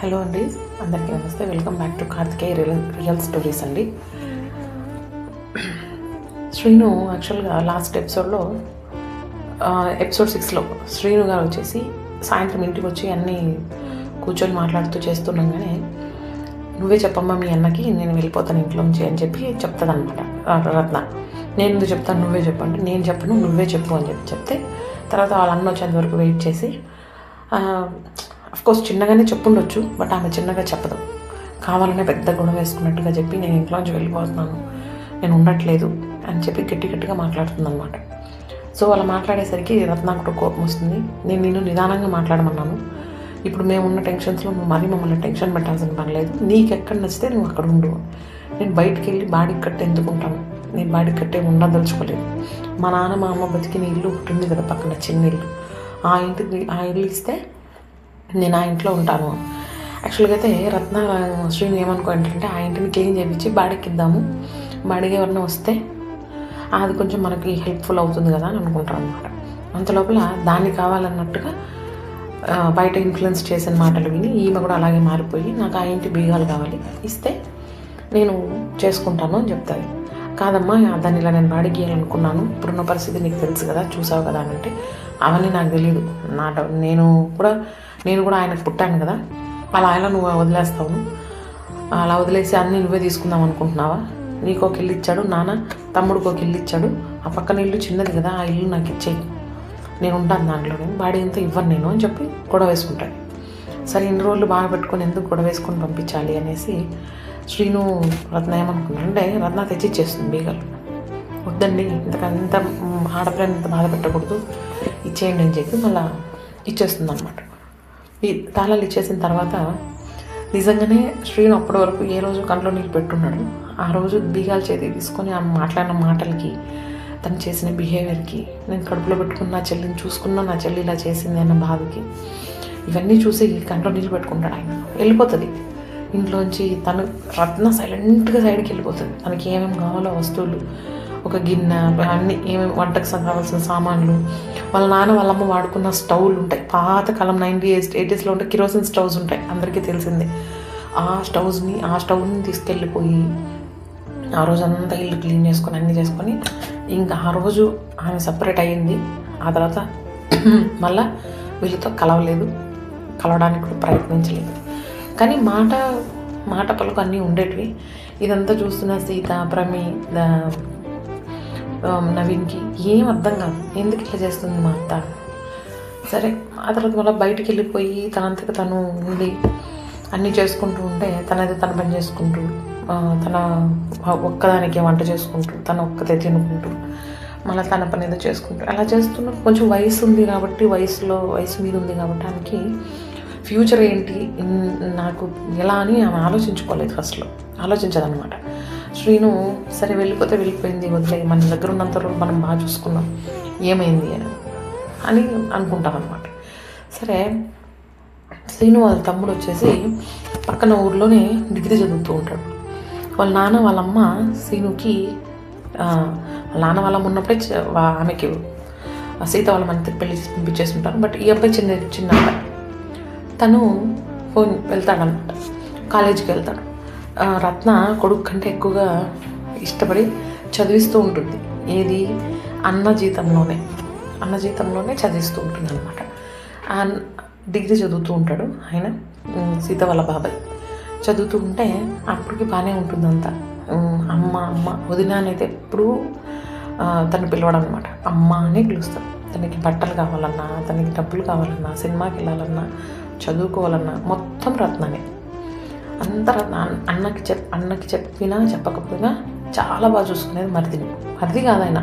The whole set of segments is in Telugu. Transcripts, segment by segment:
హలో అండి, అందరికీ నమస్తే. Welcome back to Karthikeya real stories అండి. శ్రీను యాక్చువల్గా లాస్ట్ ఎపిసోడ్లో ఎపిసోడ్ 6లో శ్రీను గారు వచ్చేసి సాయంత్రం ఇంటికి వచ్చి అన్నీ కూర్చొని మాట్లాడుతూ చేస్తున్నాగానే నువ్వే చెప్పమ్మా మీ అన్నకి, నేను వెళ్ళిపోతాను ఇంట్లోంచి అని చెప్పి చెప్తుందనమాట రత్న. నేను ఎందుకు చెప్తాను, నువ్వే చెప్పు అంటే, నేను చెప్పను నువ్వే చెప్పు అని చెప్తే తర్వాత వాళ్ళ అన్న వచ్చేంత వరకు వెయిట్ చేసి అఫ్కోర్స్ చిన్నగానే చెప్పుండొచ్చు, బట్ ఆమె చిన్నగా చెప్పదు. కావాలనే పెద్ద గొడవ వేసుకున్నట్టుగా చెప్పి నేను ఇంట్లోంచి వెళ్ళిపోతున్నాను, నేను ఉండట్లేదు అని చెప్పి గట్టిగా మాట్లాడుతుంది అనమాట. సో అలా మాట్లాడేసరికి రత్నాకు కూడా కోపం వస్తుంది. నేను నిన్ను నిదానంగా మాట్లాడమన్నాను, ఇప్పుడు మేమున్న టెన్షన్స్లో నువ్వు మరీ మమ్మల్ని టెన్షన్ పెట్టాల్సిన పని లేదు. నీకు ఎక్కడ నచ్చితే నువ్వు అక్కడ ఉండు. నేను బయటికి వెళ్ళి బాడీకి కట్టే ఎందుకుంటాను, నేను బాడీకి కట్టే ఉండదలుచుకోలేదు. మా నాన్న మా అమ్మ బతికిన ఇల్లు ఒకటి ఉంది కదా పక్కన, చిన్న ఇల్లు, ఆ ఇల్లు ఇస్తే నేను ఆ ఇంట్లో ఉంటాను. యాక్చువల్గా అయితే రత్న శ్రీని ఏమనుకుంటే ఆ ఇంటిని క్లీన్ చేయించి బాడీకి ఇద్దాము, బాడీకి ఎవరైనా వస్తే అది కొంచెం మనకి హెల్ప్ఫుల్ అవుతుంది కదా అని అనుకుంటాను అనమాట. అంత లోపల దాన్ని కావాలన్నట్టుగా బయట ఇన్ఫ్లుయెన్స్ చేసిన మాటలు విని ఈమె కూడా అలాగే మారిపోయి నాకు ఆ ఇంటి బీగాలు కావాలి, ఇస్తే నేను చేసుకుంటాను అని చెప్తాను. కాదమ్మా, దాన్ని ఇలా నేను బాడీకి ఇవ్వాలనుకున్నాను, ఇప్పుడున్న పరిస్థితి నీకు తెలుసు కదా, చూసావు కదా అని అంటే, అవన్నీ నాకు తెలియదు, నేను కూడా ఆయనకు పుట్టాను కదా, అలా ఆయన నువ్వు వదిలేస్తావు, అలా వదిలేసి అన్నీ నువ్వే తీసుకుందాం అనుకుంటున్నావా? నీకు ఒక ఇల్లు ఇచ్చాడు నాన్న, తమ్ముడికి ఒక ఇల్లు ఇచ్చాడు, ఆ పక్కన ఇల్లు చిన్నది కదా, ఆ ఇల్లు నాకు ఇచ్చేయి, నేను ఉంటాను దాంట్లో, నేను బాడీ అంతా ఇవ్వను నేను అని చెప్పి గొడవ వేసుకుంటాడు. సరే ఇన్ని రోజులు బాగా పెట్టుకొని ఎందుకు గొడవ వేసుకొని పంపించాలి అనేసి శ్రీను రత్న ఏమనుకున్నాడు అంటే, రత్న తెచ్చిచ్చేస్తుంది బీగాలు. వద్దండి, ఇంత ఆడపిల్లని ఇంత బాధ పెట్టకూడదు, ఇచ్చేయండి అని చెప్పి మళ్ళీ ఇచ్చేస్తుంది అనమాట. ఈ తాళాలు ఇచ్చేసిన తర్వాత నిజంగానే శ్రీను అప్పటి వరకు ఏ రోజు కంట్లో నీళ్ళు పెట్టున్నాడు, ఆ రోజు బీగాలు చేతికి తీసుకొని ఆ మాట్లాడిన మాటలకి, తను చేసిన బిహేవియర్కి, నేను కడుపులో పెట్టుకున్న నా చెల్లిని చూసుకున్నా, నా చెల్లి ఇలా చేసింది అన్న బాధకి, ఇవన్నీ చూసి కంట్లో నీళ్ళు పెట్టుకుంటాడు ఆయన. వెళ్ళిపోతుంది ఇంట్లోంచి. తను రత్న సైలెంట్గా సైడ్కి వెళ్ళిపోతుంది. తనకి ఏమేమి కావాలో వస్తువులు, ఒక గిన్నె, అన్నీ ఏమేమి వంటకు కావాల్సిన సామాన్లు, వాళ్ళ నాన్న వాళ్ళమ్మ వాడుకున్న స్టవ్లు ఉంటాయి, పాతకాలం 80s ఉంటే కిరోసిన్ స్టవ్స్ ఉంటాయి, అందరికీ తెలిసిందే. ఆ స్టవ్ని తీసుకెళ్ళిపోయి ఆ రోజు అంతా ఇల్లు క్లీన్ చేసుకొని అన్నీ చేసుకొని, ఇంకా ఆ రోజు ఆమె సపరేట్ అయ్యింది. ఆ తర్వాత మళ్ళా వీళ్ళతో కలవడానికి కూడా ప్రయత్నించలేదు. కానీ మాట పలుకు అన్నీ ఉండేటివి. ఇదంతా చూస్తున్న సీత, ప్రమి, నవీన్కి ఏం అర్థం కాదు, ఎందుకు ఇట్లా చేస్తుంది మా అత్త. సరే ఆ తర్వాత మళ్ళీ బయటికి వెళ్ళిపోయి తనంతకు తను ఉండి అన్నీ చేసుకుంటూ ఉంటే, తనది తను పని చేసుకుంటూ, తన ఒక్కదానికి వంట చేసుకుంటూ, తను ఒక్కతే తినుకుంటూ, మళ్ళీ తన పని ఏదో చేసుకుంటూ అలా చేస్తున్న కొంచెం వయసు ఉంది కాబట్టి, వయసు మీద ఉంది కాబట్టి ఆమెకి ఫ్యూచర్ ఏంటి నాకు ఎలా అని ఆమె ఆలోచించుకోలేదు. ఫస్ట్లో ఆలోచించదనమాట. శ్రీను సరే వెళ్ళిపోతే వెళ్ళిపోయింది, వదిలే, మన దగ్గర ఉన్నంత రోజు మనం బాగా చూసుకున్నాం, ఏమైంది అని అనుకుంటాం అనమాట. సరే శ్రీను వాళ్ళ తమ్ముడు వచ్చేసి పక్కన ఊర్లోనే డిగ్రీ చదువుతూ ఉంటాడు. వాళ్ళ నాన్న వాళ్ళమ్మ శ్రీనుకి, వాళ్ళ నాన్న వాళ్ళమ్మ ఉన్నప్పుడే ఆమెకి సీత వాళ్ళ మంత్రికి పెళ్లి చేసి పంపించేస్తుంటారు. బట్ ఈ అబ్బాయి చిన్న అబ్బాయి, తను వెళ్తాడనమాట, కాలేజీకి వెళ్తాడు. రత్న కొడుకు కంటే ఎక్కువగా ఇష్టపడి చదివిస్తూ ఉంటుంది. ఏది అన్న జీతంలోనే చదివిస్తూ ఉంటుంది అనమాట. డిగ్రీ చదువుతూ ఉంటాడు ఆయన, సీత వాళ్ళ బాబాయ్. చదువుతూ ఉంటే అప్పటికి బాగానే ఉంటుందంతా. అమ్మ వదిన అనేది ఎప్పుడూ తను పిలవడం అనమాట, అమ్మ అనే పిలుస్తాడు. తనకి బట్టలు కావాలన్నా, తనకి డబ్బులు కావాలన్నా, సినిమాకి వెళ్ళాలన్నా, చదువుకోవాలన్నా మొత్తం రత్ననే. అంత అన్నకి చెప్పినా చెప్పకపోయినా చాలా బాగా చూసుకునేది మరిది కాదు, ఆయన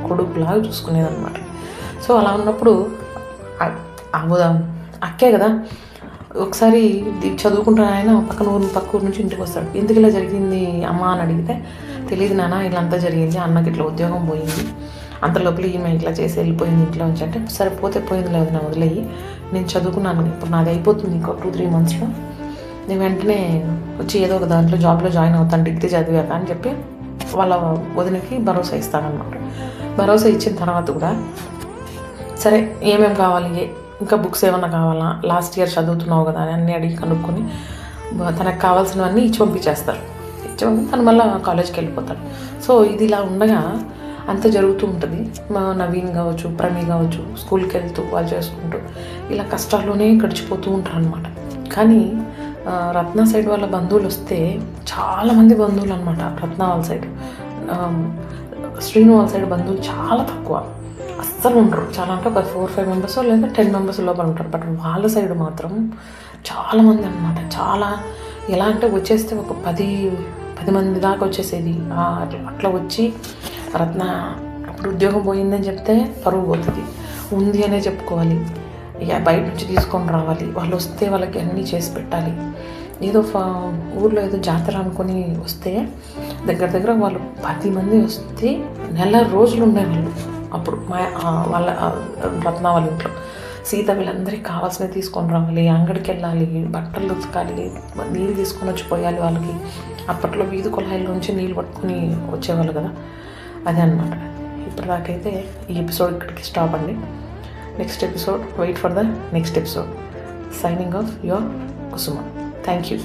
కొడుకులాగా చూసుకునేది అనమాట. సో అలా ఉన్నప్పుడు అక్కే కదా, ఒకసారి చదువుకుంటాను ఆయన పక్క ఊరు నుంచి ఇంటికి వస్తాడు. ఎందుకు ఇలా జరిగింది అమ్మ అని అడిగితే, తెలియదు నాన్న, ఇలా అంతా జరిగింది, అన్నకి ఇట్లా ఉద్యోగం పోయింది, అంత లోపల ఈమె ఇట్లా చేసి వెళ్ళిపోయింది ఇంట్లో నుంచి అంటే, సరే పోతే పోయింది లేదు, నా వదిలేయి, నేను చదువుకున్నాను, ఇప్పుడు నాది అయిపోతుంది ఇంకో 2-3 monthsలో, నేను వెంటనే వచ్చి ఏదో ఒక దాంట్లో జాబ్లో జాయిన్ అవుతాను డిగ్రీ చదివాక అని చెప్పి వాళ్ళ వదినకి భరోసా ఇస్తానన్నమాట. భరోసా ఇచ్చిన తర్వాత కూడా సరే ఏమేమి కావాలి, ఇంకా బుక్స్ ఏమన్నా కావాలా, లాస్ట్ ఇయర్ చదువుతున్నావు కదా అని అన్నీ అడిగి కనుక్కొని తనకు కావాల్సినవన్నీ ఇచ్చి పంపించేస్తారు. ఇచ్చి పంపి తను మళ్ళీ కాలేజ్కి వెళ్ళిపోతాడు. సో ఇది ఇలా ఉండగా అంత జరుగుతూ ఉంటుంది. మా నవీన్ కావచ్చు, ప్రణయ్ కావచ్చు, స్కూల్కి వెళ్తూ వాళ్ళు చేసుకుంటూ ఇలా కష్టాల్లోనే గడిచిపోతూ ఉంటారు అనమాట. కానీ రత్న సైడ్ వాళ్ళ బంధువులు వస్తే చాలామంది బంధువులు అనమాట. రత్న వాళ్ళ సైడ్, శ్రీను వాళ్ళ సైడ్ బంధువులు చాలా తక్కువ, అస్సలు ఉండరు. చాలా అంటే ఒక 4-5 మెంబర్స్ లేదా 10 మెంబర్స్ లోపల ఉంటారు. బట్ వాళ్ళ సైడ్ మాత్రం చాలామంది అనమాట. చాలా ఎలా అంటే వచ్చేస్తే ఒక 10 మంది దాకా వచ్చేసేది. అట్లా వచ్చి రత్న అప్పుడు ఉద్యోగం పోయిందని చెప్తే పరువు పోతుంది, ఉంది అనే చెప్పుకోవాలి, ఇక బయట నుంచి తీసుకొని రావాలి, వాళ్ళు వస్తే వాళ్ళకి అన్నీ చేసి పెట్టాలి. ఏదో ఊర్లో ఏదో జాతర అనుకొని వస్తే దగ్గర వాళ్ళు 10 మంది వస్తే నెల రోజులు ఉండేవాళ్ళు. అప్పుడు వాళ్ళ రత్న వాళ్ళ ఇంట్లో సీత వీళ్ళందరికీ కావాల్సినవి తీసుకొని రావాలి, అంగడికి వెళ్ళాలి, బట్టలు ఉతకాలి, నీళ్ళు తీసుకొని వచ్చి పోయాలి వాళ్ళకి. అప్పట్లో వీధి కుళాయిల్లోంచి నీళ్ళు పట్టుకొని వచ్చేవాళ్ళు కదా, అదే అనమాట. ఇప్పటిదాకైతే ఈ ఎపిసోడ్ ఇక్కడికి స్టాప్ అండి. Next episode, wait for the next episode. Signing off your Kusuma. Thank you.